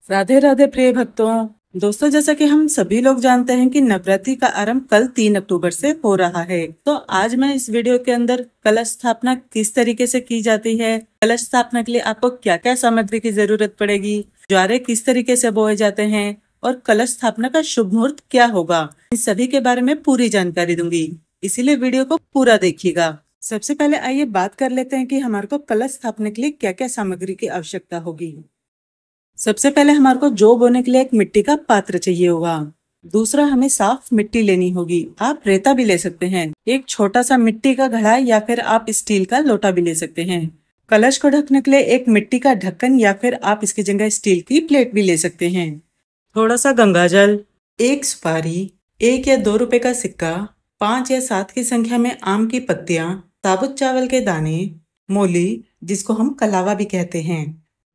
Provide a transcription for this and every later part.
राधे राधे प्रिय भक्तों। दोस्तों, जैसा कि हम सभी लोग जानते हैं कि नवरात्रि का आरंभ कल 3 अक्टूबर से हो रहा है। तो आज मैं इस वीडियो के अंदर कलश स्थापना किस तरीके से की जाती है, कलश स्थापना के लिए आपको क्या क्या सामग्री की जरूरत पड़ेगी, ज्वारे किस तरीके से बोए जाते हैं और कलश स्थापना का शुभ मुहूर्त क्या होगा, इन सभी के बारे में पूरी जानकारी दूंगी। इसीलिए वीडियो को पूरा देखिएगा। सबसे पहले आइए बात कर लेते हैं कि हमारे को कलश स्थापना के लिए क्या क्या सामग्री की आवश्यकता होगी। सबसे पहले हमारे को जौ बोने के लिए एक मिट्टी का पात्र चाहिए होगा। दूसरा, हमें साफ मिट्टी लेनी होगी। आप रेता भी ले सकते हैं। एक छोटा सा मिट्टी का घड़ा या फिर आप स्टील का लोटा भी ले सकते हैं। कलश को ढकने के लिए एक मिट्टी का ढक्कन या फिर आप इसकी जगह स्टील की प्लेट भी ले सकते हैं। थोड़ा सा गंगा जल, एक सुपारी, 1 या 2 रुपए का सिक्का, 5 या 7 की संख्या में आम की पत्तियां, साबुत चावल के दाने, मोली जिसको हम कलावा भी कहते हैं,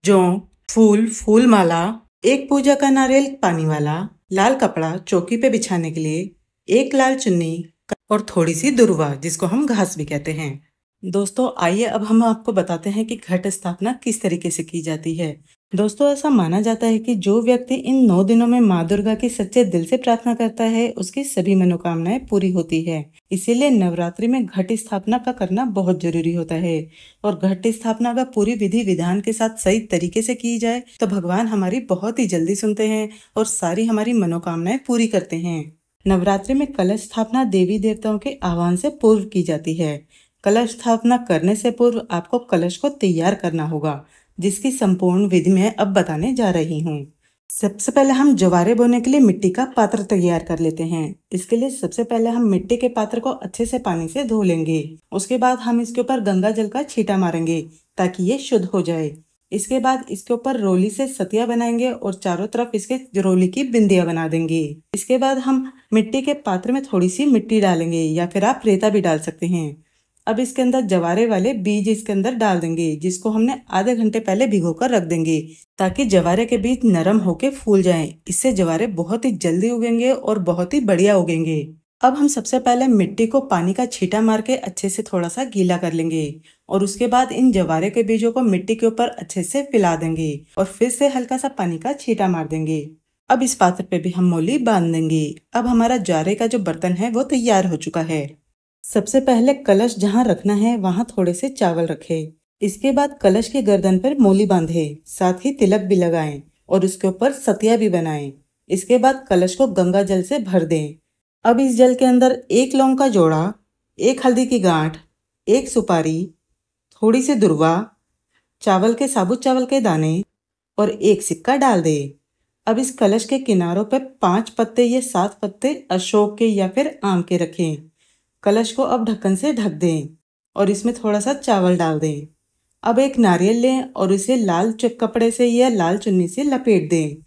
जौ, फूल माला, एक पूजा का नारियल पानी वाला, लाल कपड़ा चौकी पे बिछाने के लिए, एक लाल चुन्नी और थोड़ी सी दुर्वा जिसको हम घास भी कहते हैं। दोस्तों, आइए अब हम आपको बताते हैं कि घट स्थापना किस तरीके से की जाती है। दोस्तों, ऐसा माना जाता है कि जो व्यक्ति इन 9 दिनों में माँ दुर्गा की सच्चे दिल से प्रार्थना करता है उसकी सभी मनोकामनाएं पूरी होती है। इसीलिए नवरात्रि में घट स्थापना का करना बहुत जरूरी होता है। और घट स्थापना अगर पूरी विधि विधान के साथ सही तरीके से की जाए तो भगवान हमारी बहुत ही जल्दी सुनते हैं और सारी हमारी मनोकामनाएं पूरी करते हैं। नवरात्रि में कलश स्थापना देवी देवताओं के आह्वान से पूर्व की जाती है। कलश स्थापना करने से पूर्व आपको कलश को तैयार करना होगा, जिसकी संपूर्ण विधि मैं अब बताने जा रही हूँ। सबसे पहले हम ज्वारे बोने के लिए मिट्टी का पात्र तैयार कर लेते हैं। इसके लिए सबसे पहले हम मिट्टी के पात्र को अच्छे से पानी से धो लेंगे। उसके बाद हम इसके ऊपर गंगा जल का छींटा मारेंगे ताकि ये शुद्ध हो जाए। इसके बाद इसके ऊपर रोली से सतिया बनाएंगे और चारों तरफ इसके रोली की बिंदियां बना देंगे। इसके बाद हम मिट्टी के पात्र में थोड़ी सी मिट्टी डालेंगे या फिर आप रेता भी डाल सकते हैं। अब इसके अंदर जवारे वाले बीज इसके अंदर डाल देंगे, जिसको हमने आधे घंटे पहले भिगो कर रख देंगे ताकि जवारे के बीज नरम होके फूल जाएं। इससे जवारे बहुत ही जल्दी उगेंगे और बहुत ही बढ़िया उगेंगे। अब हम सबसे पहले मिट्टी को पानी का छींटा मार के अच्छे से थोड़ा सा गीला कर लेंगे और उसके बाद इन जवारे के बीजों को मिट्टी के ऊपर अच्छे से फैला देंगे और फिर से हल्का सा पानी का छींटा मार देंगे। अब इस पात्र पे भी हम मोली बांध देंगे। अब हमारा ज्वारे का जो बर्तन है वो तैयार हो चुका है। सबसे पहले कलश जहाँ रखना है वहाँ थोड़े से चावल रखे। इसके बाद कलश की गर्दन पर मोली बांधे, साथ ही तिलक भी लगाएं और उसके ऊपर सतिया भी बनाएं। इसके बाद कलश को गंगा जल से भर दें। अब इस जल के अंदर 1 लौंग का जोड़ा, 1 हल्दी की गांठ, 1 सुपारी, थोड़ी सी दुर्वा, साबुत चावल के दाने और 1 सिक्का डाल दे। अब इस कलश के किनारों पर 5 पत्ते या 7 पत्ते अशोक के या फिर आम के रखें। कलश को अब ढक्कन से ढक दें और इसमें थोड़ा सा चावल डाल दें। अब एक नारियल लें और इसे लाल कपड़े से या लाल चुन्नी से लपेट दें।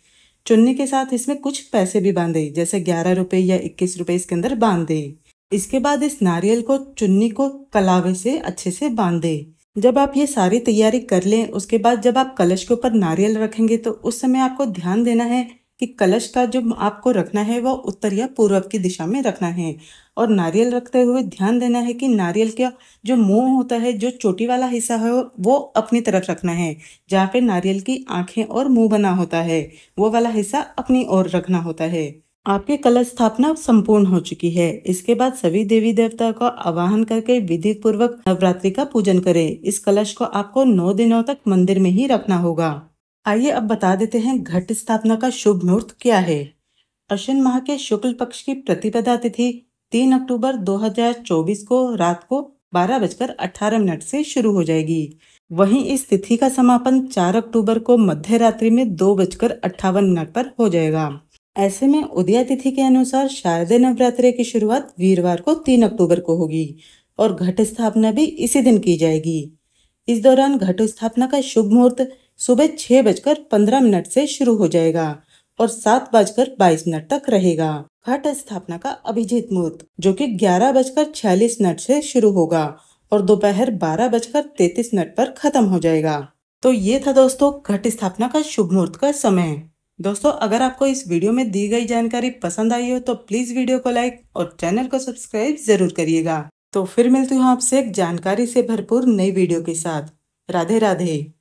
चुन्नी के साथ इसमें कुछ पैसे भी बांधें, जैसे 11 रुपए या 21 रुपए इसके अंदर बांध दें। इसके बाद इस नारियल को चुन्नी को कलावे से अच्छे से बांध दें। जब आप ये सारी तैयारी कर लें, उसके बाद जब आप कलश के ऊपर नारियल रखेंगे तो उस समय आपको ध्यान देना है कि कलश का जो आपको रखना है वो उत्तर या पूर्व की दिशा में रखना है। और नारियल रखते हुए ध्यान देना है कि नारियल का जो मुंह होता है, जो चोटी वाला हिस्सा है वो अपनी तरफ रखना है। जहाँ पे नारियल की आंखें और मुंह बना होता है वो वाला हिस्सा अपनी ओर रखना होता है। आपकी कलश स्थापना संपूर्ण हो चुकी है। इसके बाद सभी देवी देवता का आवाहन करके विधि पूर्वक नवरात्रि का पूजन करें। इस कलश को आपको 9 दिनों तक मंदिर में ही रखना होगा। आइए अब बता देते हैं घट स्थापना का शुभ मुहूर्त क्या है। अश्विन माह के शुक्ल पक्ष की प्रतिपदा तिथि 3 अक्टूबर 2024 को रात को 12:18 से शुरू हो जाएगी। वहीं इस तिथि का समापन 4 अक्टूबर को मध्य रात्रि में 2:58 पर हो जाएगा। ऐसे में उदया तिथि के अनुसार शारदीय नवरात्रि की शुरुआत वीरवार को 3 अक्टूबर को होगी और घट स्थापना भी इसी दिन की जाएगी। इस दौरान घट स्थापना का शुभ मुहूर्त सुबह 6:15 से शुरू हो जाएगा और 7:22 तक रहेगा। घट स्थापना का अभिजीत मुहूर्त जो कि 11:46 से शुरू होगा और दोपहर 12:33 पर खत्म हो जाएगा। तो ये था दोस्तों घट स्थापना का शुभ मुहूर्त का समय। दोस्तों, अगर आपको इस वीडियो में दी गई जानकारी पसंद आई हो तो प्लीज वीडियो को लाइक और चैनल को सब्सक्राइब जरूर करिएगा। तो फिर मिलती हूँ आपसे एक जानकारी से भरपूर नई वीडियो के साथ। राधे राधे।